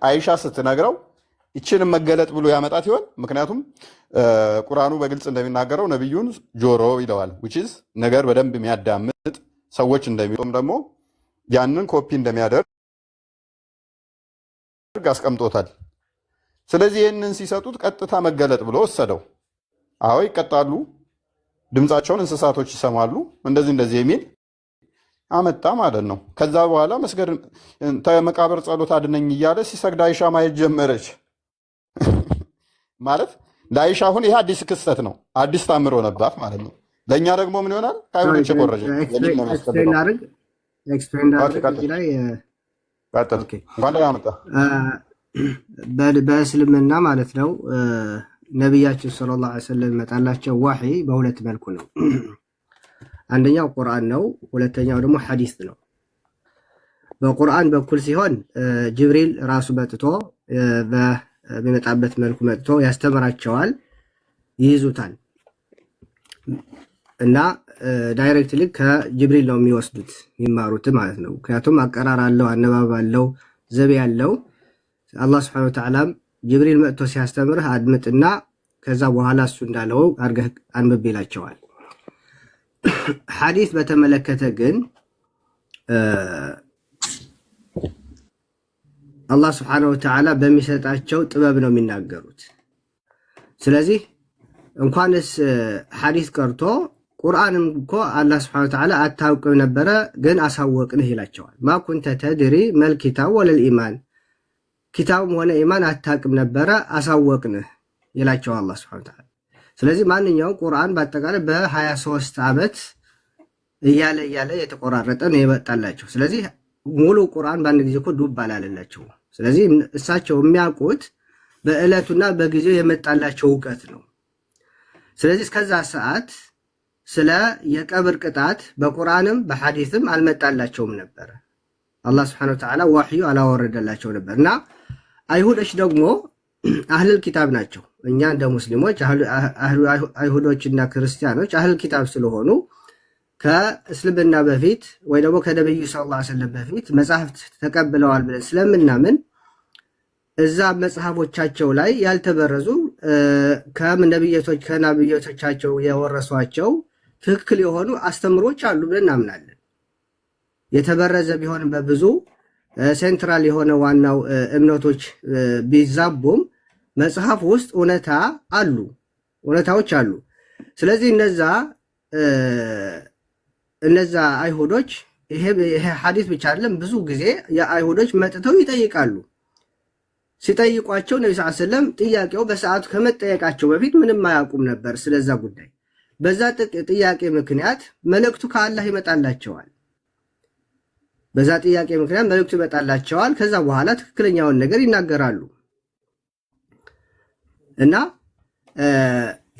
አይሻ ስትነግረው ይችንም መገለጥ ብሎ ያመጣት ይሆን? ምክንያቱም ቁርአኑ በግልጽ እንደሚናገረው ነቢዩን ጆሮ ይለዋል። ዊችዝ ነገር በደንብ የሚያዳምጥ ሰዎች እንደሚጦም ደግሞ ያንን ኮፒ እንደሚያደርግ አስቀምጦታል። ስለዚህ ይህንን ሲሰጡት ቀጥታ መገለጥ ብሎ ወሰደው። አዎ ይቀጣሉ፣ ድምፃቸውን እንስሳቶች ይሰማሉ፣ እንደዚህ የሚል አመጣ ማለት ነው። ከዛ በኋላ መስገድ መቃብር ጸሎት አድነኝ እያለ ሲሰግድ አይሻ ማየት ጀመረች ማለት ለአይሻ አሁን ይሄ አዲስ ክስተት ነው፣ አዲስ ታምሮ ነባት ማለት ነው። ለእኛ ደግሞ ምን ይሆናል? ከአይሁዶች የቆረጀ በእስልምና ማለት ነው። ነቢያችን ሰለላሁ ዐለይሂ ወሰለም ይመጣላቸው ዋህይ በሁለት መልኩ ነው። አንደኛው ቁርአን ነው፣ ሁለተኛው ደግሞ ሐዲስ ነው። በቁርአን በኩል ሲሆን ጅብሪል ራሱ መጥቶ በሚመጣበት መልኩ መጥቶ ያስተምራቸዋል፣ ይይዙታል እና ዳይሬክትሊ ከጅብሪል ነው የሚወስዱት የሚማሩት ማለት ነው። ምክንያቱም አቀራር አለው፣ አነባብ አለው፣ ዘቤ ያለው። አላህ Subhanahu Wa Ta'ala ጅብሪል መጥቶ ሲያስተምርህ አድምጥና ከዛ በኋላ እሱ እንዳለው አድርገህ አንብብ ይላቸዋል። ሐዲስ በተመለከተ ግን አላህ Subhanahu Wa Ta'ala በሚሰጣቸው ጥበብ ነው የሚናገሩት። ስለዚህ እንኳንስ ሐዲስ ቀርቶ ቁርአንም እኮ አላህ Subhanahu Wa Ta'ala አታውቅም ነበረ ግን አሳወቅንህ ይላቸዋል። ማ ኩንተ ተድሪ መል ኪታብ ወለል ኢማን፣ ኪታብም ሆነ ኢማን አታውቅም ነበረ አሳወቅንህ ይላቸዋል አላህ Subhanahu Wa Ta'ala። ስለዚህ ማንኛውም ቁርአን በአጠቃላይ በ23 ዓመት እያለ የተቆራረጠ ነው የመጣላቸው። ስለዚህ ሙሉ ቁርአን በአንድ ጊዜ እኮ ዱብ አላለላቸው። ስለዚህ እሳቸው የሚያውቁት በዕለቱና በጊዜው የመጣላቸው እውቀት ነው። ስለዚህ እስከዛ ሰዓት ስለ የቀብር ቅጣት በቁርአንም በሐዲስም አልመጣላቸውም ነበር። አላህ Subhanahu Wa Ta'ala ወህዩ አላወረደላቸው ነበር። እና አይሁዶች ደግሞ አህለል ኪታብ ናቸው። እኛ እንደ ሙስሊሞች አይሁዶችና ክርስቲያኖች አህለል ኪታብ ስለሆኑ ከእስልምና በፊት ወይ ደግሞ ከነብዩ ሰለላሁ ዐለይሂ ወሰለም በፊት መጽሐፍት ተቀብለዋል ብለን ስለምናምን እዛ መጽሐፎቻቸው ላይ ያልተበረዙ ከነብዮቻቸው የወረሷቸው ትክክል የሆኑ አስተምሮች አሉ ብለን እናምናለን። የተበረዘ ቢሆንም በብዙ ሴንትራል የሆነ ዋናው እምነቶች ቢዛቡም መጽሐፍ ውስጥ እውነታዎች አሉ። ስለዚህ እነዛ አይሁዶች ይሄ ሐዲስ ብቻ አይደለም፣ ብዙ ጊዜ የአይሁዶች መጥተው ይጠይቃሉ። ሲጠይቋቸው ነብዩ ሰለላሁ ዐለይሂ ወሰለም ጥያቄው በሰዓቱ ከመጠየቃቸው በፊት ምንም አያውቁም ነበር ስለዛ ጉዳይ። በዛ ጥያቄ ምክንያት መልእክቱ ከአላህ ይመጣላቸዋል። ከዛ በኋላ ትክክለኛውን ነገር ይናገራሉ። እና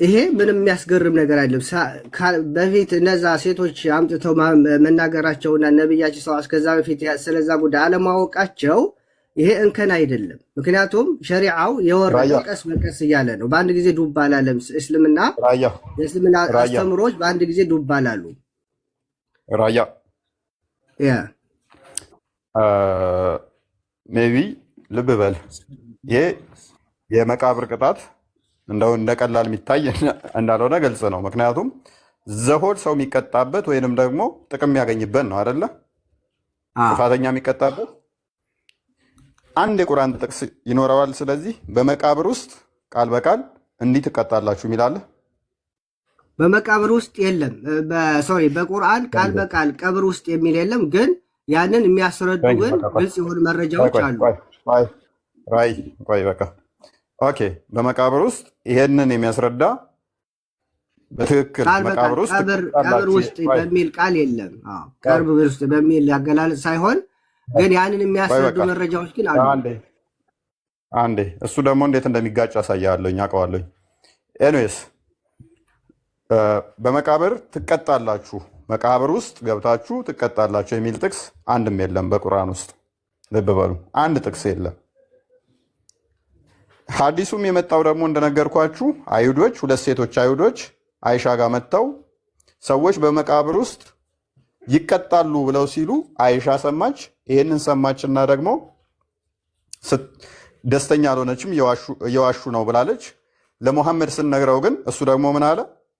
ይሄ ምንም የሚያስገርም ነገር አይደለም። በፊት እነዛ ሴቶች አምጥተው መናገራቸውና ነብያችን ሰለላሁ ከዛ በፊት ስለዛ ጉዳይ አለማወቃቸው ይሄ እንከን አይደለም። ምክንያቱም ሸሪዓው የወረደው ቀስ በቀስ እያለ ነው። በአንድ ጊዜ ዱብ አላለም። የእስልምና አስተምሮች በአንድ ጊዜ ዱብ አላሉ። ሜቢ ልብ በል ይሄ የመቃብር ቅጣት እንደው እንደቀላል የሚታይ እንዳልሆነ ግልጽ ነው። ምክንያቱም ዘሆድ ሰው የሚቀጣበት ወይንም ደግሞ ጥቅም የሚያገኝበት ነው አይደለ? ጥፋተኛ የሚቀጣበት አንድ የቁርአን ጥቅስ ይኖረዋል። ስለዚህ በመቃብር ውስጥ ቃል በቃል እንዲህ ትቀጣላችሁ የሚላለ በመቃብር ውስጥ የለም። በቁርአን ቃል በቃል ቀብር ውስጥ የሚል የለም። ግን ያንን የሚያስረዱ ግን ግልጽ የሆኑ መረጃዎች አሉ። በቃ ኦኬ። በመቃብር ውስጥ ይሄንን የሚያስረዳ በትክክል መቃብር ውስጥ በሚል ቃል የለም። ቀብር ውስጥ በሚል ያገላለጽ ሳይሆን ግን ያንን የሚያስረዱ መረጃዎች ግን አሉ። አንዴ እሱ ደግሞ እንዴት እንደሚጋጭ አሳያለሁኝ፣ አውቀዋለሁኝ። ኤኒዌይስ በመቃብር ትቀጣላችሁ፣ መቃብር ውስጥ ገብታችሁ ትቀጣላችሁ የሚል ጥቅስ አንድም የለም በቁርአን ውስጥ። ልብ በሉ፣ አንድ ጥቅስ የለም። ሐዲሱም የመጣው ደግሞ እንደነገርኳችሁ አይሁዶች፣ ሁለት ሴቶች አይሁዶች አይሻ ጋር መጥተው ሰዎች በመቃብር ውስጥ ይቀጣሉ ብለው ሲሉ አይሻ ሰማች። ይሄንን ሰማችና ደግሞ ደስተኛ አልሆነችም፣ እየዋሹ ነው ብላለች። ለሙሐመድ ስንነግረው ግን እሱ ደግሞ ምን አለ?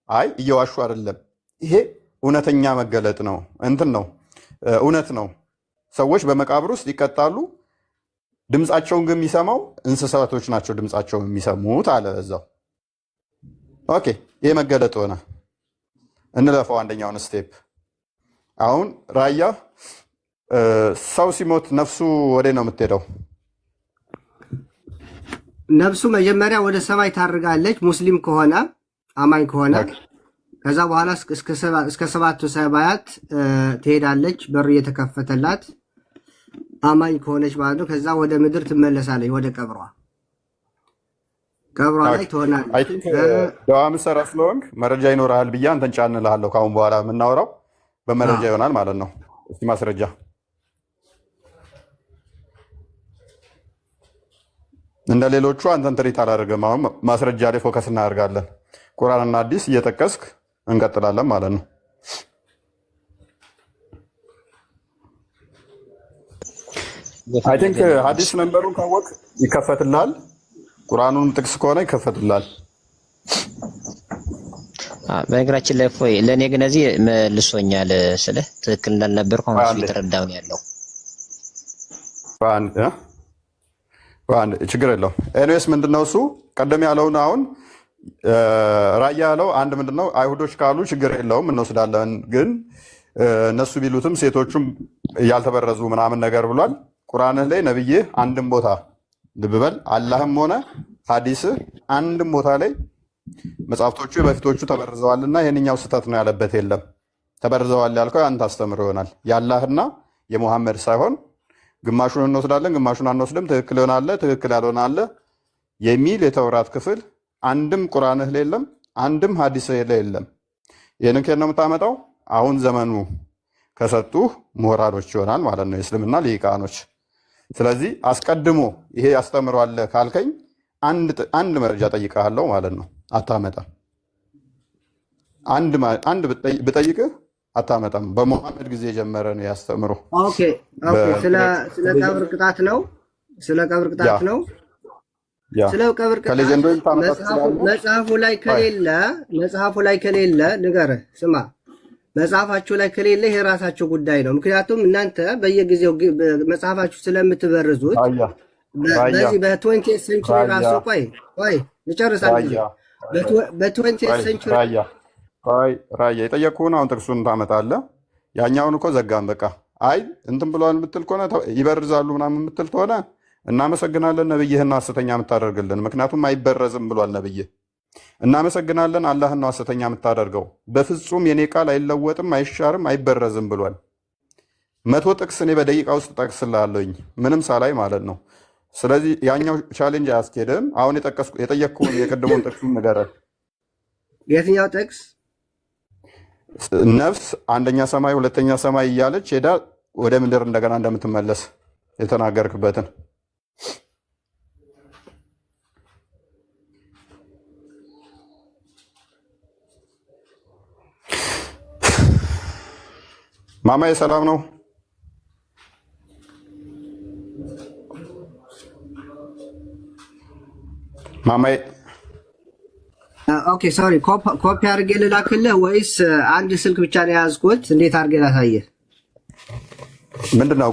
አይ እየዋሹ አይደለም፣ ይሄ እውነተኛ መገለጥ ነው፣ እንትን ነው፣ እውነት ነው። ሰዎች በመቃብር ውስጥ ይቀጣሉ። ድምፃቸውን ግን የሚሰማው እንስሳቶች ናቸው ድምፃቸውን የሚሰሙት አለ እዛው። ኦኬ ይሄ መገለጥ ሆነ። እንለፈው አንደኛውን ስቴፕ። አሁን ራያ ሰው ሲሞት ነፍሱ ወደ ነው የምትሄደው? ነፍሱ መጀመሪያ ወደ ሰማይ ታርጋለች፣ ሙስሊም ከሆነ አማኝ ከሆነ። ከዛ በኋላ እስከ ሰባቱ ሰማያት ትሄዳለች፣ በር እየተከፈተላት አማኝ ከሆነች ማለት ነው። ከዛ ወደ ምድር ትመለሳለች፣ ወደ ቀብሯ ላይ ትሆናለች። ደዋ ምሰራ ስለሆንክ መረጃ ይኖርሃል ብዬ አንተን ጫን እልሃለሁ። ከአሁን በኋላ የምናወራው በመረጃ ይሆናል ማለት ነው። እስኪ ማስረጃ እንደ ሌሎቹ አንተን ትሪት አላደርግም። አሁን ማስረጃ ላይ ፎከስ እናደርጋለን። ቁርአንና ሐዲስ እየጠቀስክ እንቀጥላለን ማለት ነው። አይ ቲንክ ሐዲስ ነምበሩን ካወቅ ይከፈትልሃል። ቁርአኑን ጥቅስ ከሆነ ይከፈትልሃል። በነገራችን ላይ ፎይ ለእኔ ግን እዚህ መልሶኛል ስልህ ትክክል እንዳልነበርኩ አሁን እሱ የተረዳው ነው ያለው። ችግር የለው። ኤኒዌይስ ምንድነው እሱ ቀደም ያለውን አሁን ራያ ያለው አንድ ምንድነው አይሁዶች ካሉ ችግር የለውም እንወስዳለን፣ ግን እነሱ ቢሉትም ሴቶቹም ያልተበረዙ ምናምን ነገር ብሏል። ቁርአንህ ላይ ነብይህ አንድም ቦታ ልብ በል አላህም ሆነ ሐዲስህ አንድም ቦታ ላይ መጽሐፍቶቹ በፊቶቹ ተበርዘዋልና ይሄንኛው ስህተት ነው ያለበት የለም። ተበርዘዋል ያልከው አንተ አስተምሮ ይሆናል። የአላህና የሙሐመድ ሳይሆን ግማሹን እንወስዳለን ግማሹን አንወስድም፣ ትክክል ይሆናል ትክክል ያልሆነ አለ የሚል የተውራት ክፍል አንድም ቁርአንህ ላይ የለም፣ አንድም ሐዲስህ ላይ የለም። ይሄንን ከየት ነው የምታመጣው? አሁን ዘመኑ ከሰጡህ ምሁራኖች ይሆናል ማለት ነው፣ የእስልምና ሊቃኖች። ስለዚህ አስቀድሞ ይሄ ያስተምሯል ካልከኝ አንድ መረጃ ጠይቀሃለሁ ማለት ነው፣ አታመጣም። አንድ ብጠይቅህ አታመጣም። በሙሐመድ ጊዜ የጀመረ ነው ያስተምሩ። ኦኬ ስለ ቀብር ቅጣት ነው። ስለ ቀብር ቅጣት ነው። ስለ ቀብር ቅጣት መጽሐፉ ላይ ከሌለ ንገረህ። ስማ መጽሐፋችሁ ላይ ከሌለ ይሄ የራሳችሁ ጉዳይ ነው። ምክንያቱም እናንተ በየጊዜው መጽሐፋችሁ ስለምትበርዙት በዚህ በ20 ሴንቹሪ ራሱ ቆይ ልጨርስ። በ20 ሴንቹሪ ራያ የጠየቅኩህን አሁን ጥቅሱን ታመጣለህ። ያኛውን እኮ ዘጋን በቃ። አይ እንትን ብለዋል የምትል ከሆነ ይበርዛሉ ምናምን የምትል ከሆነ እናመሰግናለን ነብይህን ነው ሐሰተኛ የምታደርግልን። ምክንያቱም አይበረዝም ብሏል ነብይህ። እናመሰግናለን አላህን ነው ሐሰተኛ የምታደርገው። በፍጹም የኔ ቃል አይለወጥም አይሻርም አይበረዝም ብሏል። 100 ጥቅስ እኔ በደቂቃ ውስጥ ጠቅስልሃለሁኝ ምንም ሳላይ ማለት ነው። ስለዚህ ያኛው ቻሌንጅ አያስኬድም። አሁን የጠየቅኩህን የቅድሙን ጥቅሱን ንገረን። የትኛው ጥቅስ? ነፍስ አንደኛ ሰማይ ሁለተኛ ሰማይ እያለች ሄዳ ወደ ምድር እንደገና እንደምትመለስ የተናገርክበትን ማማዬ ሰላም ነው? ማማዬ ኦኬ ሶሪ፣ ኮፒ አድርጌ ልላክልህ ወይስ አንድ ስልክ ብቻ ነው የያዝኩት? እንዴት አድርጌ ላሳየህ? ምንድነው?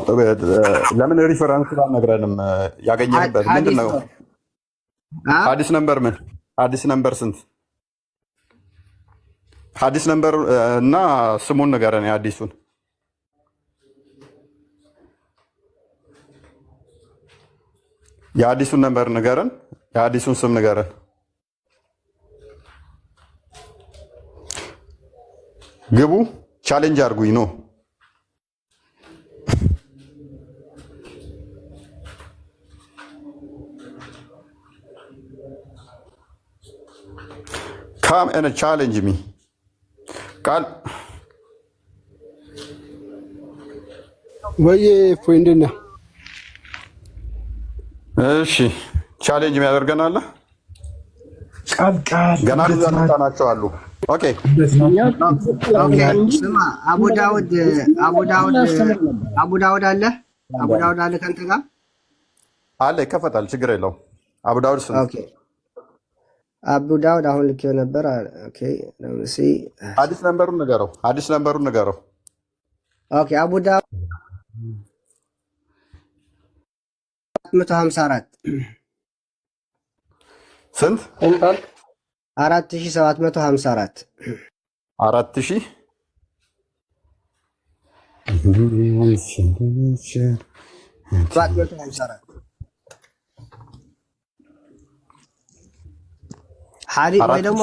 ለምን ሪፈረንስ አልነግረንም? ያገኘንበት ምንድነው? ሐዲስ ነምበር ምን? ሐዲስ ነምበር ስንት? ሐዲስ ነምበር እና ስሙን ንገረን። የሐዲሱን የሐዲሱን ነምበር ንገረን። የሐዲሱን ስም ንገረን። ግቡ ቻሌንጅ አድርጉኝ ነው። ካም ኤንድ ቻሌንጅ ሚ ቃል ወይ ፍሬንድና እሺ ቻሌንጅ የሚያደርገናል ገና ናቸው አሉ። ኦኬ ስማ አቡ ዳውድ አለ ከአንተ ጋር አለ ይከፈታል፣ ችግር የለውም። አቡ ዳውድ ስንት? ኦኬ አቡ ዳውድ አሁን ልኬው ነበር። ኦኬ ለምሲ አዲስ ነምበሩን ንገረው፣ አዲስ ነምበሩን ንገረው። ኦኬ አቡ ዳውድ 754 ስንት? 4754 4000 754 حديث ወይ ደግሞ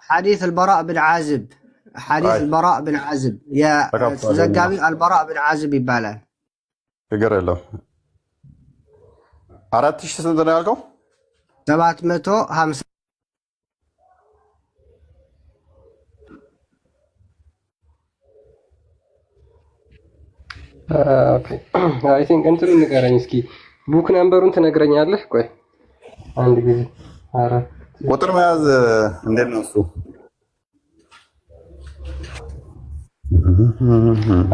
حديث البراء بن عازب حديث البراء بن عازب يا ዘጋቢ البراء بن عازب ይባላል። ችግር የለውም። 4000 ስንት ነው ያልከው? 750 ኦኬ አይ ቲንክ እንትኑ ንገረኝ እስኪ ቡክ ነምበሩን ትነግረኛለህ? ቆይ አንድ ጊዜ ቁጥር መያዝ እንዴት ነው እሱ?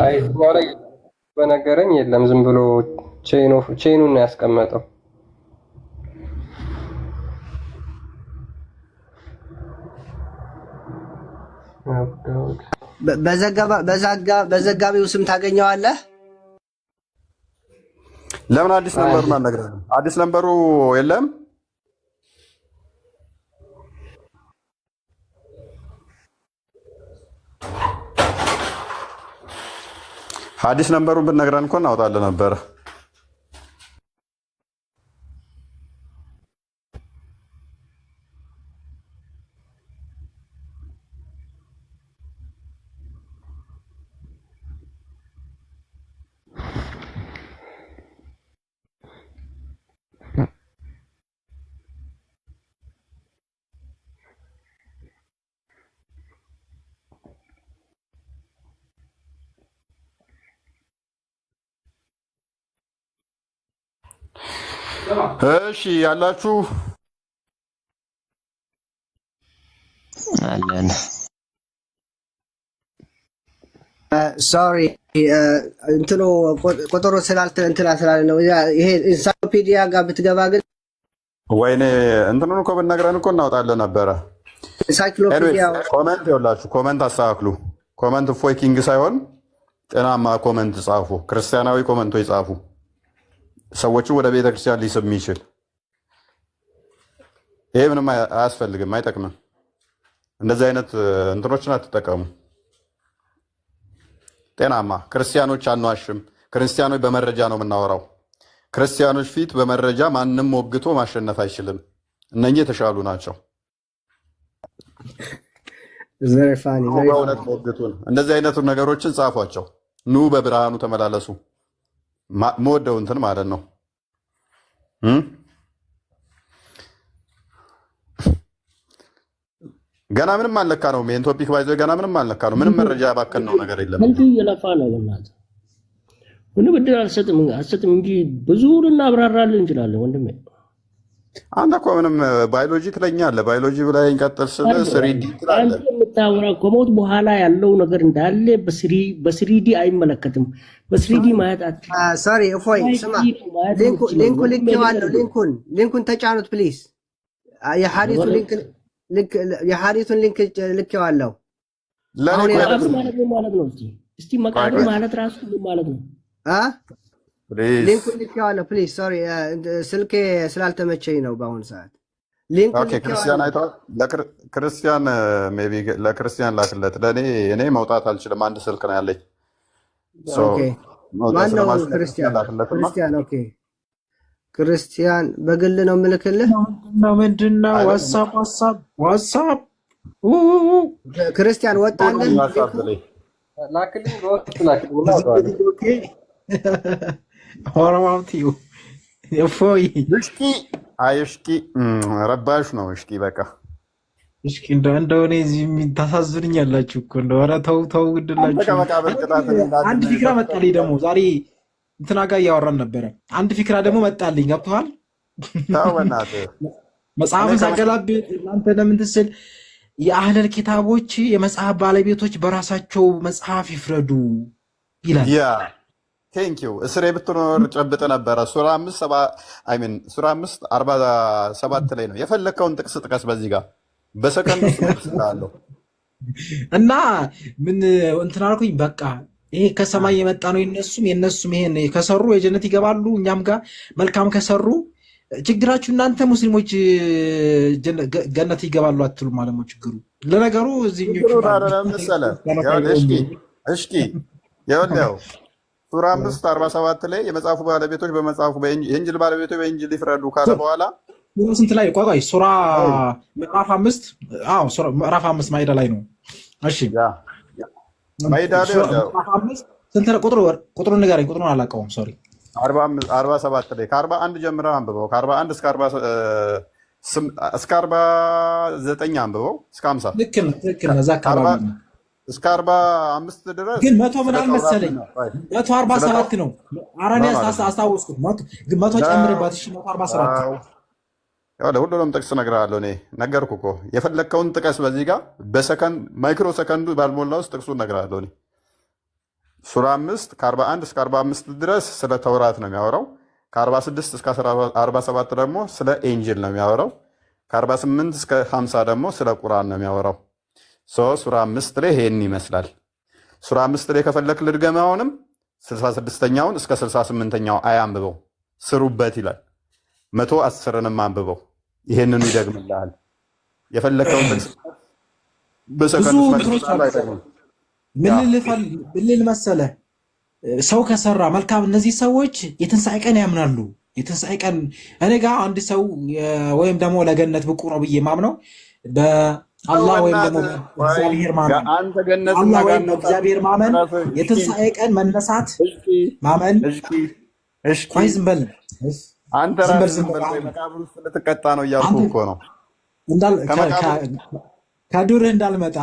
አይ ላይ በነገረኝ የለም ዝም ብሎ ቼኑን ነው ያስቀመጠው። በዘጋቢው ስም ታገኘዋለህ። ለምን አዲስ ነምበሩን አልነግረህም? አዲስ ነምበሩ የለም። አዲስ ነምበሩን ብትነግረን እኮ እናወጣለን ነበር። እሺ ያላችሁ አለን። ሶሪ እንትኑ ቁጥሩ እንትና ስላለ ነው። ይሄ ኢንሳይክሎፒዲያ ጋር ብትገባ ግን ወይኔ እንትኑን እኮ ብትነግረን እኮ እናወጣለን ነበረ። ኢንሳይክሎፒዲያ ኮመንት ይኸውላችሁ፣ ኮመንት አስተካክሉ። ኮመንት ፎይ ኪንግ ሳይሆን ጤናማ ኮመንት ጻፉ። ክርስቲያናዊ ኮመንቶች ጻፉ። ሰዎቹ ወደ ቤተ ክርስቲያን ሊስብ የሚችል ይሄ ምንም አያስፈልግም፣ አይጠቅምም። እንደዚህ አይነት እንትኖችን አትጠቀሙ። ጤናማ ክርስቲያኖች አንዋሽም። ክርስቲያኖች በመረጃ ነው የምናወራው። ክርስቲያኖች ፊት በመረጃ ማንም ወግቶ ማሸነፍ አይችልም። እነኚህ የተሻሉ ናቸው። በእውነት ሞግቱን። እንደዚህ አይነቱ ነገሮችን ጻፏቸው። ኑ በብርሃኑ ተመላለሱ። መወደው እንትን ማለት ነው። ገና ምንም አልነካ ነው። ይሄን ቶፒክ ባይዞ ገና ምንም አልነካ ነው። ምንም መረጃ ያባከን ነው ነገር የለም። እንጂ የለፋ ነው በእናትህ ምን ብድር አልሰጥም እንጂ ብዙ ልናብራራልን እንችላለን ወንድሜ። አንተ እኮ ምንም ባዮሎጂ ትለኛለህ። ባዮሎጂ ብላይ እንቀጥል ስለ ስሪዲ ትላለህ። አንተ የምታወራው ከሞት በኋላ ያለው ነገር እንዳለ በስሪዲ አይመለከትም። በስሪዲ ማየት ሶሪ እፎይ ስማ፣ ሊንኩን ልኬዋለሁ። ሊንኩን ተጫኑት ፕሊዝ። የሐዲሱን ሊንክ ልኬዋለሁ። መቃብር ማለት ነው። እስቲ መቃብር ማለት ራሱ ማለት ነው። ሊንኩን ልኬዋለሁ ፕሊዝ። ሶሪ ስልኬ ስላልተመቸኝ ነው በአሁኑ ሰዓት። ክርስቲያን አይተዋል። ለክርስቲያን ሜይ ቢ ለክርስቲያን ላክለት። እኔ መውጣት አልችልም። አንድ ስልክ ነው ያለኝ። ማነው ክርስቲያን? ኦኬ ክርስቲያን በግል ነው የምልክልህ። ምንድነው? ዋትሳፕ ክርስቲያን ወጣለን። እሽቂ ረባሽ ነው። እሽቂ በቃ እሽቂ እንደሆነ እዚህ ታሳዝኑኛላችሁ እኮ እንደሆነ ተው ግድላችሁ። አንድ ፊክራ መጣልኝ ደግሞ ዛሬ እንትና ጋር እያወራን ነበረ። አንድ ፊክራ ደግሞ መጣልኝ። ገብቶሃል? መጽሐፍን ሳገላብጥ እናንተ ለምን ትስል የአህለል ኪታቦች የመጽሐፍ ባለቤቶች በራሳቸው መጽሐፍ ይፍረዱ ይላል። ቴንኪው እስሬ ብትኖር ጨብጥ ነበረ። ሱራ 5:47 ላይ ነው። የፈለግከውን ጥቅስ ጥቀስ። በዚህ ጋር በሰከንድ ውስጥ መልስልሃለሁ። እና ምን እንትን አልኩኝ። በቃ ይሄ ከሰማይ የመጣ ነው። የነሱም ይሄን ከሰሩ የጀነት ይገባሉ። እኛም ጋር መልካም ከሰሩ ችግራችሁ እናንተ ሙስሊሞች ገነት ይገባሉ አትሉ ማለት ነው ችግሩ። ለነገሩ እዚህኞቹ እሽቂ ይኸውልህ ሱራ 5:47 ላይ የመጽሐፉ ባለቤቶች በመጽሐፉ የእንጅል ባለቤቶች በእንጅል ይፍረዱ ካለ በኋላ ስንት ላይ ቆይ ሱራ ምዕራፍ 5 ምዕራፍ 5 ማይዳ ላይ ነው። እሺ ማይዳ ላይ ስንት ቁጥሩን ንገረኝ። ቁጥሩን አላውቀውም ሶሪ 47 ላይ ከ41 ጀምረህ አንብበው። ከ41 እስከ 49 አንብበው እስከ 50 ልክ ነው። እዛ አካባቢ እስከ 45 ድረስ ግን መቶ ምን አልመሰለኝ 147 ነው። አራኔ አስታወስኩት። ግን መቶ ጨምርባት። እሺ 147 ያው ለሁሉንም ጥቅስ እነግርሃለሁ። እኔ ነገርኩ እኮ የፈለግከውን ጥቀስ። በዚህ ጋር በሰከንድ ማይክሮ ሰከንዱ ባልሞላ ውስጥ ጥቅሱን እነግርሃለሁ እኔ። ሱራ 5 ከ41 እስከ 45 ድረስ ስለ ተውራት ነው የሚያወራው። ከ46 እስከ 47 ደግሞ ስለ ኤንጅል ነው የሚያወራው። ከ48 እስከ 50 ደግሞ ስለ ቁርአን ነው የሚያወራው። ሱራ 5 ላይ ይሄን ይመስላል። ሱራ 5 ላይ ከፈለክ ልድገም። አሁንም 66ኛውን እስከ 68ኛው አያ አንብበው። ስሩበት ይላል። 110ንም አንብበው። ይሄንኑ ይደግምልሃል። የፈለከውን ጥቅስ በሰከንድ ምን መሰለህ ሰው ከሰራ መልካም። እነዚህ ሰዎች የትንሣኤ ቀን ያምናሉ። የትንሣኤ ቀን እኔ ጋር አንድ ሰው ወይም ደግሞ ለገነት ብቁ ነው ብዬ ማምነው በአላህ ወይም ደግሞ በእግዚአብሔር ማመን፣ አላህ ወይም በእግዚአብሔር ማመን፣ የትንሣኤ ቀን መነሳት ማመን። ቆይ ዝም በል አንተ ራስህ መቃብር ውስጥ ልትቀጣ ነው እያልኩህ እኮ ነው። ከዱርህ እንዳልመጣ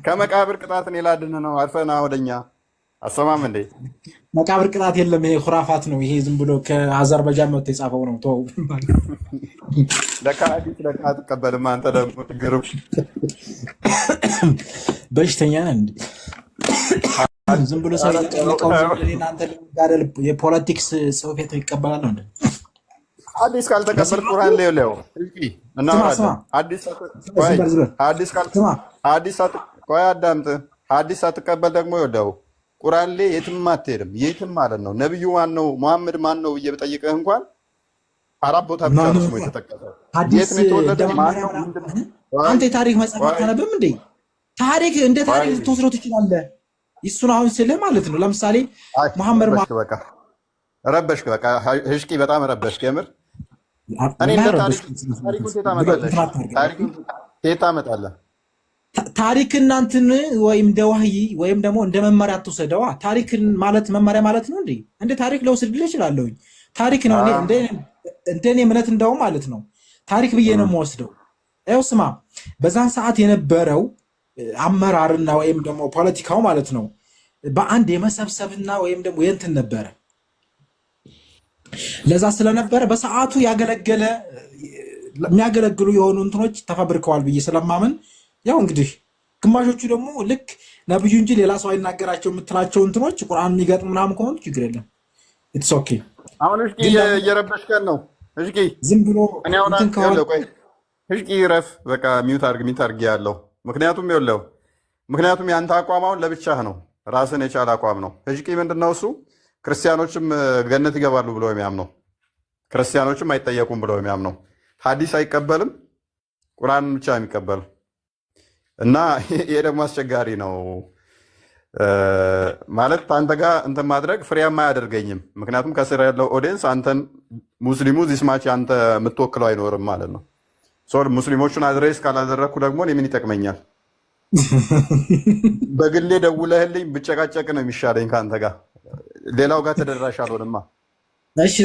ከመቃብር ቅጣት እኔ ላድንህ ነው። አልፈና ወደኛ አሰማም እንዴ? መቃብር ቅጣት የለም። ይሄ ኩራፋት ነው። ይሄ ዝም ብሎ ከአዘርባጃን መጥቶ የጻፈው ነው። ተው ለካ አዲስ ለካ አትቀበልም አንተ ደግሞ ችግሩ በሽተኛ ነህ እንዴ? ዝም ብሎ ሰው የጠቀመቀው እናንተ ለጋደል የፖለቲክስ ጽሑፍ ይቀበላል ነው እንዴ? አዲስ ካልተቀበል ቁርአን ላይ ነው እሺ። እናወራለን። አዲስ ሳትቀበል ደግሞ ይወደው ቁርአን ላይ የትም አትሄድም። የትም ማለት ነው። ነብዩ ማን ነው ሙሐመድ ማን ነው ብዬ ብጠይቅህ እንኳን 4 ቦታ ብቻ ነው ስሙ የተጠቀሰው። የት ነው የተወለደው? አንተ የታሪክ መጽሐፍ አታነብም እንዴ? ታሪክ እንደ ታሪክ ልትወስደው ትችላለህ። እሱን አሁን ስልህ ማለት ነው። ለምሳሌ ሙሐመድ በቃ ረበሽክ፣ በቃ ህሽቂ በጣም ረበሽክ። የምር እኔ እንደ ታሪኩን ታመጣለህ። ታሪክ እናንትን ወይም እንደ ዋህይ ወይም ደግሞ እንደ መመሪያ አትወሰደዋ። ታሪክን ማለት መመሪያ ማለት ነው እንዴ? እንደ ታሪክ ለውስድልህ እችላለሁኝ። ታሪክ ነው እንደኔ እምነት እንደው ማለት ነው። ታሪክ ብዬ ነው የምወስደው። ያው ስማ፣ በዛን ሰዓት የነበረው አመራርና ወይም ደግሞ ፖለቲካው ማለት ነው በአንድ የመሰብሰብና ወይም ደግሞ የእንትን ነበረ። ለዛ ስለነበረ በሰዓቱ የሚያገለግሉ የሆኑ እንትኖች ተፈብርከዋል ብዬ ስለማምን ያው እንግዲህ ግማሾቹ ደግሞ ልክ ነብዩ እንጂ ሌላ ሰው አይናገራቸው የምትላቸው እንትኖች ቁርአን የሚገጥም ምናምን ከሆኑ ችግር የለም። ኢትስ ኦኬ። አሁን እሽቂ እየረበሽከን ነው። እሽቂ ዝም ብሎ እንትን ከሆነ እሽቂ ረፍ በቃ ሚውት አድርግ ያለው ምክንያቱም ያንተ አቋም አሁን ለብቻህ ነው። ራስን የቻለ አቋም ነው። እሽቂ ምንድነው እሱ ክርስቲያኖችም ገነት ይገባሉ ብሎ የሚያምነው ክርስቲያኖችም አይጠየቁም ብሎ የሚያምነው ሐዲስ አይቀበልም፣ ቁርአን ብቻ የሚቀበል እና ይሄ ደግሞ አስቸጋሪ ነው ማለት አንተ ጋር እንትን ማድረግ ፍሬያማ አያደርገኝም። ምክንያቱም ከስር ያለው ኦዲየንስ አንተን ሙስሊሙ ዚስማች አንተ የምትወክለው አይኖርም ማለት ነው። ሙስሊሞቹን አድሬስ ካላደረግኩ ደግሞ እኔ ምን ይጠቅመኛል? በግሌ ደውለህልኝ ብጨቃጨቅ ነው የሚሻለኝ ከአንተ ጋር። ሌላው ጋር ተደራሽ አልሆንማ። እሺ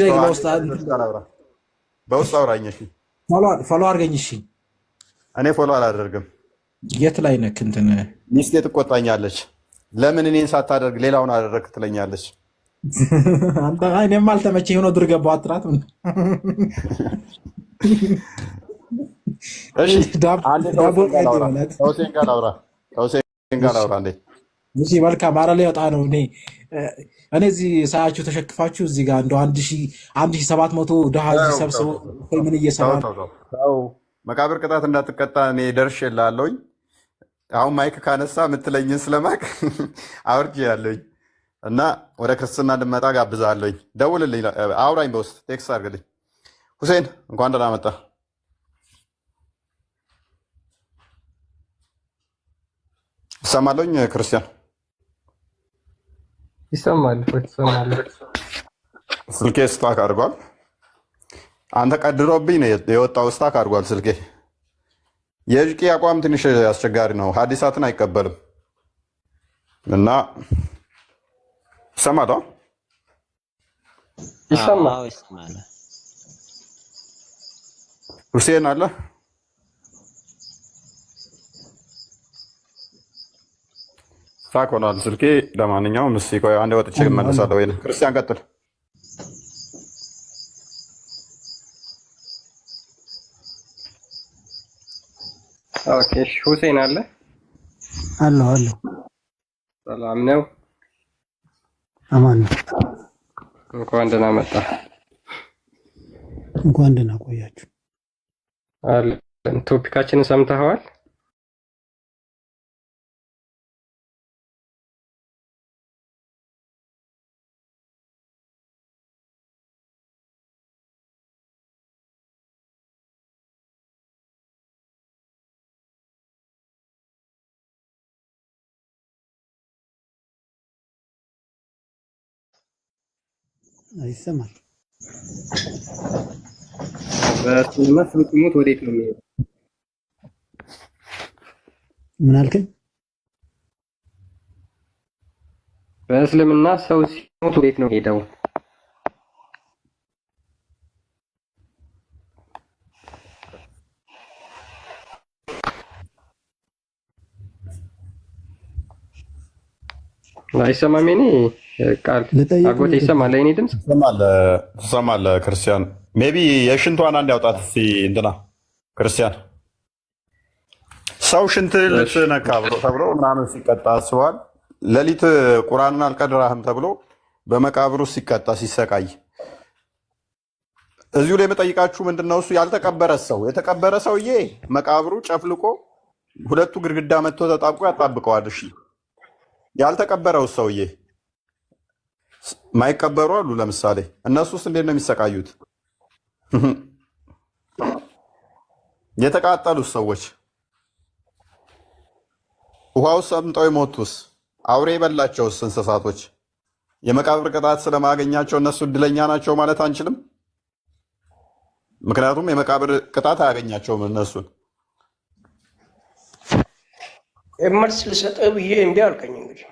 በውስጥ አውራኝ። እሺ ፎሎ አድርገኝ። እሺ እኔ ፎሎ አላደርግም። የት ላይ ነክ እንትን ሚስቴ ትቆጣኛለች። ለምን እኔን ሳታደርግ ሌላውን አደረግ ትለኛለች። አንተ እኔም አልተመቸኝ ሆኖ ድር ገባሁ አትራት። እሺ ከሁሴን ጋር ላውራ እንዴ? እሺ መልካም። ኧረ ሊወጣ ነው። እኔ እኔ እዚህ ሳያችሁ ተሸክፋችሁ እዚህ ጋር እንደው 1700 ድሃ እዚህ ሰብስበው ምን እየሰራ ነው? መቃብር ቅጣት እንዳትቀጣ እኔ ደርሼልሃለሁኝ። አሁን ማይክ ካነሳ የምትለኝን ስለማቅ አውርጄ ያለኝ እና ወደ ክርስትና እንድመጣ ጋብዛለኝ። ደውልልኝ፣ አውራኝ፣ በውስጥ ቴክስት አድርግልኝ። ሁሴን እንኳን ደህና መጣ። ይሰማለኝ? ክርስቲያን ይሰማል? ስልኬ ስታክ አድርጓል። አንተ ቀድሮብኝ ነው የወጣው። ስታክ አድርጓል ስልኬ። የእጅቂ አቋም ትንሽ አስቸጋሪ ነው። ሀዲሳትን አይቀበልም እና ይሰማል። ይሰማል። ሁሴን አለ? ስታክ ሆኗል ስልኬ። ለማንኛውም እስኪ ቆይ አንዴ ወጥቼ እመለሳለሁ። ወይ ክርስቲያን ቀጥል። ኦኬ ሁሴን አለ? አለሁ። ሰላም ነው? አማን ነው። እንኳን ደህና መጣ። እንኳን ደህና ቆያችሁ። ቶፒካችንን ሰምተኸዋል? ይሰማል። በእስልምና ሰው ሲሞት ወዴት ነው የሚሄደው? ምን አልከኝ? በእስልምና ሰው ሲሞት ወዴት ነው የሚሄደው? አይሰማም? የእኔ ቃል አጎቴ ይሰማል? የእኔ ድምፅ ትሰማለህ? ክርስቲያን ሜይ ቢ የሽንቷን አንድ ያውጣት እስኪ። እንትና ክርስቲያን ሰው ሽንት ልትነካ ተብሎ ምናምን ሲቀጣ አስበዋል። ሌሊት ቁርአንን አልቀድራህም ተብሎ በመቃብሩ ሲቀጣ ሲሰቃይ፣ እዚሁ ላይ የምጠይቃችሁ ምንድን ነው? እሱ ያልተቀበረ ሰው የተቀበረ ሰውዬ መቃብሩ ጨፍልቆ ሁለቱ ግድግዳ መጥቶ ተጣብቆ ያጣብቀዋል። እሺ ያልተቀበረው ሰውዬ ማይቀበሩ አሉ። ለምሳሌ እነሱስ እንዴት ነው የሚሰቃዩት? የተቃጠሉት ሰዎች ውሃ ውስጥ ሰምጠው የሞቱስ? አውሬ የበላቸውስ እንስሳቶች የመቃብር ቅጣት ስለማገኛቸው እነሱ እድለኛ ናቸው ማለት አንችልም። ምክንያቱም የመቃብር ቅጣት አያገኛቸውም እነሱን። መልስ ልሰጥህ ብዬ እምቢ አልከኝ። እንግዲህ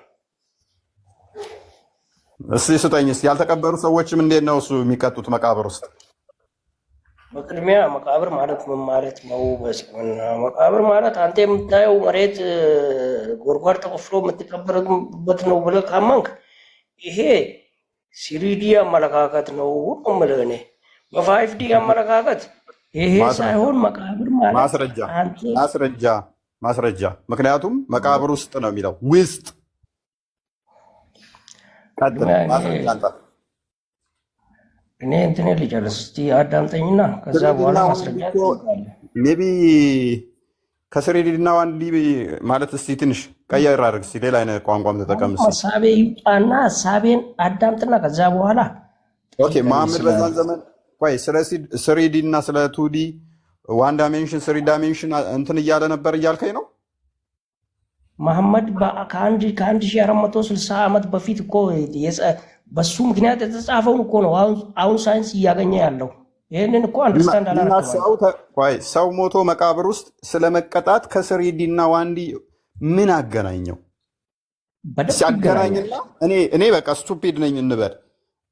እስኪ ስጠኝ። ያልተቀበሩ ሰዎችም እንዴት ነው እሱ የሚቀጡት መቃብር ውስጥ? በቅድሚያ መቃብር ማለት ምን ማለት ነው? በእስልምና መቃብር ማለት አንተ የምታየው መሬት ጎድጓድ ተቆፍሮ የምትቀበርበት ነው ብለህ ካመንክ ይሄ ሲሪዲ አመለካከት ነው የምልህ እኔ። በፋይፍዲ አመለካከት ይሄ ሳይሆን መቃብር ማለት ማስረጃ። ምክንያቱም መቃብር ውስጥ ነው የሚለው ውስጥ። እኔ እንትን ልጨርስ እስኪ አዳምጠኝና ከዛ በኋላ ማስረጃ ሜይ ቢ ከስሪዲና ዋንዲ ማለት እስኪ ትንሽ ቀየር አድርግ እስኪ፣ ሌላ አይነት ቋንቋም ተጠቀም። ሀሳቤ ይውጣና ሀሳቤን አዳምጥና ከዛ በኋላ መሐመድ በዛን ዘመን ቆይ ስለ ስሪዲ እና ስለ ቱዲ ዋን ዳይሜንሽን ስሪ ዳይሜንሽን እንትን እያለ ነበር እያልከኝ ነው? መሐመድ ከ1460 ዓመት በፊት እኮ በሱ ምክንያት የተጻፈውን እኮ ነው አሁን ሳይንስ እያገኘ ያለው። ይህንን እኮ አንደርስታንድ አላደረግም። ሰው ሞቶ መቃብር ውስጥ ስለመቀጣት ከስሪዲ እና ዋንዲ ምን አገናኘው? ሲያገናኝና እኔ በቃ ስቱፒድ ነኝ እንበል፣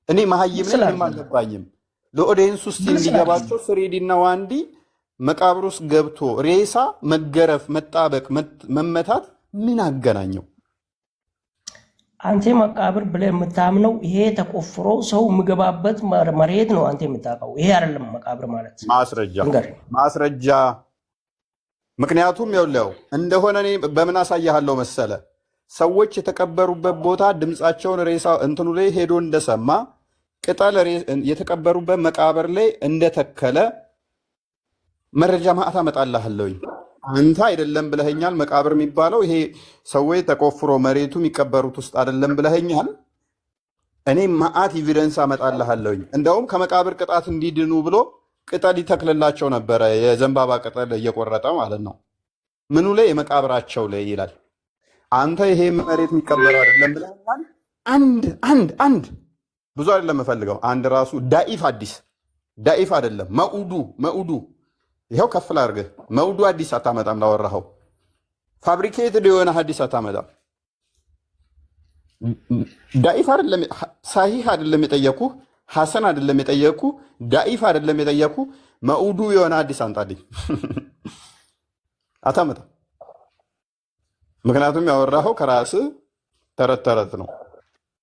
እኔ መሀይም ነኝ አልገባኝም። ለኦዲየንስ ውስጥ እንዲገባቸው ስሪዲ እና ዋንዲ መቃብር ውስጥ ገብቶ ሬሳ መገረፍ፣ መጣበቅ፣ መመታት ምን አገናኘው? አንተ መቃብር ብለህ የምታምነው ይሄ ተቆፍሮ ሰው የምገባበት መሬት ነው አንተ የምታውቀው። ይሄ አይደለም መቃብር ማለት። ማስረጃ። ምክንያቱም ይኸውልህ እንደሆነ እኔ በምን አሳያለሁ መሰለ፣ ሰዎች የተቀበሩበት ቦታ ድምፃቸውን ሬሳ እንትኑ ላይ ሄዶ እንደሰማ ቅጠል የተቀበሩበት መቃብር ላይ እንደተከለ መረጃ ማዕት አመጣልሃለሁኝ። አንተ አይደለም ብለኸኛል። መቃብር የሚባለው ይሄ ሰዎች ተቆፍሮ መሬቱ የሚቀበሩት ውስጥ አይደለም ብለኸኛል። እኔ ማዕት ኤቪደንስ አመጣልሃለሁኝ። እንደውም ከመቃብር ቅጣት እንዲድኑ ብሎ ቅጠል ይተክልላቸው ነበረ፣ የዘንባባ ቅጠል እየቆረጠ ማለት ነው። ምኑ ላይ? የመቃብራቸው ላይ ይላል። አንተ ይሄ መሬት የሚቀበረው አይደለም ብለኸኛል። አንድ ብዙ አይደለም የምፈልገው፣ አንድ ራሱ ዳኢፍ አዲስ ዳኢፍ አይደለም መኡዱ ይኸው ከፍ ላድርግህ። መውዱ አዲስ አታመጣም። ላወራኸው ፋብሪኬትድ የሆነ ሀዲስ አታመጣም። ዳኢፍ አይደለም፣ ሳሂህ አይደለም የጠየኩ፣ ሐሰን አይደለም የጠየኩ፣ ዳኢፍ አይደለም የጠየኩ። መኡዱ የሆነ አዲስ አምጣልኝ። አታመጣም። ምክንያቱም ያወራኸው ከራስህ ተረት ተረት ነው።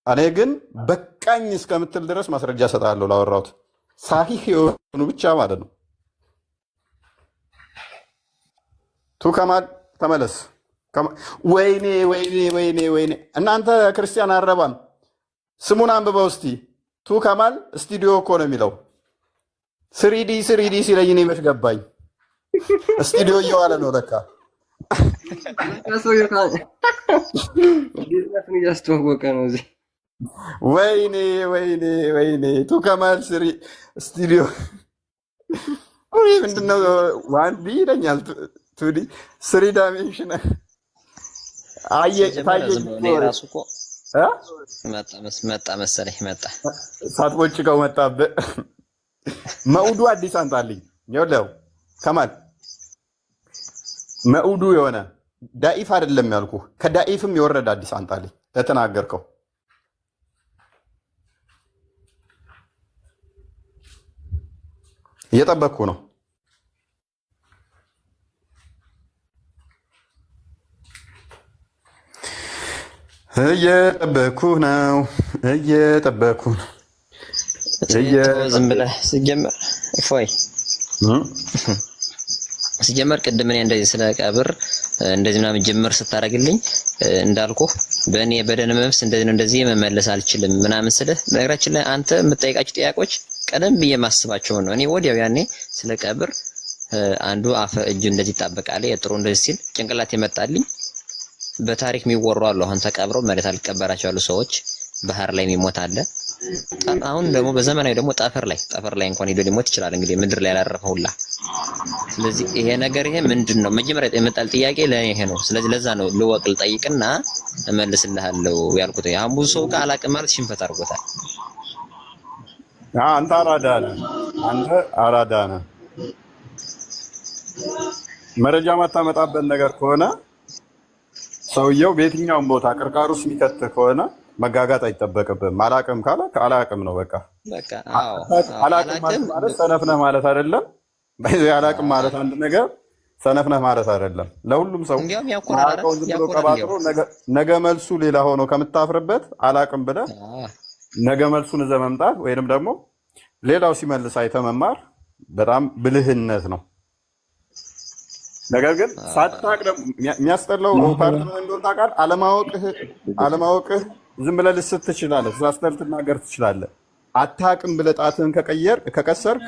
እኔ ግን በቃኝ እስከምትል ድረስ ማስረጃ እሰጥሃለሁ። ላወራሁት ሳሂህ የሆኑ ብቻ ማለት ነው። ቱ ከማል ተመለስ። ወይኔ እናንተ ክርስቲያን አረባም ስሙን አንብበው እስቲ። ቱ ከማል ስቱዲዮ እኮ ነው የሚለው። ስሪዲ ሲለኝ እኔ መች ገባኝ። ስቱዲዮ እየዋለ ነው ለካ። እያስተዋወቀ ነው እዚህ። ወይኔ ቱ ከማል ስቱዲዮ ምንድነው? ዋንዲ ይለኛል። ቱዲ ስሪ ዳይሜንሽን መጣ መሰለኝ መጣ ሳትቦጭቀው መጣብህ። መኡዱ አዲስ አንጣልኝ። ይኸውልህ ከማል መኡዱ የሆነ ዳኢፍ አይደለም ያልኩህ፣ ከዳኢፍም የወረደ አዲስ አንጣልኝ ለተናገርከው። እየጠበቅኩ ነው። እየጠበኩ ነው። ዝም ብለህ ሲጀመር ቅድም እኔ እንደዚህ ስለ ቀብር እንደዚህ ምናምን ጅምር ስታደርግልኝ እንዳልኩህ በእኔ በደን መብስ እንደዚህ መመለስ አልችልም ምናምን ስልህ፣ በነገራችን ላይ አንተ የምጠይቃቸው ጥያቄዎች ቀደም ብዬ ማስባቸው ነው። እኔ ወዲያው ያኔ ስለ ቀብር አንዱ እጁ እንደዚህ ይጣበቃል የጥሩ እንደዚህ ሲል ጭንቅላት ይመጣልኝ። በታሪክ የሚወሩ አሉ። አሁን ተቀብረው መሬት አልቀበራቸው ያሉ ሰዎች፣ ባህር ላይ የሚሞት አለ። አሁን ደግሞ በዘመናዊ ደግሞ ጠፈር ላይ እንኳን ሄዶ ሊሞት ይችላል። እንግዲህ ምድር ላይ ያላረፈው ሁላ። ስለዚህ ይሄ ምንድነው? መጀመሪያ የመጣል ጥያቄ ለኔ ይሄ ነው። ስለዚህ ለዛ ነው ልወቅ ልጠይቅና እመልስልሃለሁ ያልኩት። አሁን ብዙ ሰው ቃል አቅም ማለት ሽንፈት አድርጎታል። አንተ አራዳ ነህ። መረጃ ማታመጣበት ነገር ከሆነ ሰውየው በየትኛውም ቦታ ቅርቃር ውስጥ የሚከት ከሆነ መጋጋጥ አይጠበቅብህም። አላቅም ካለ አላቅም ነው በቃ። አላቅም ማለት ሰነፍ ነህ ማለት አይደለም። አላቅም ማለት አንድ ነገር ሰነፍ ነህ ማለት አይደለም። ለሁሉም ሰው አላቀውን ዝም ብሎ ቀባጥሮ ነገ መልሱ ሌላ ሆኖ ከምታፍርበት አላቅም ብለህ ነገ መልሱን ይዘህ መምጣት ወይንም ደግሞ ሌላው ሲመልስ አይተህ መማር በጣም ብልህነት ነው። ነገር ግን ሳታቅ የሚያስጠላው ፓርት ነው እንደሆነ ታውቃለህ። አለማወቅህ ዝም ብለህ ልስት ትችላለህ። ተሳስተህ ልትናገር ትችላለህ። አታቅም ብለህ ጣትህን ከቀሰርክ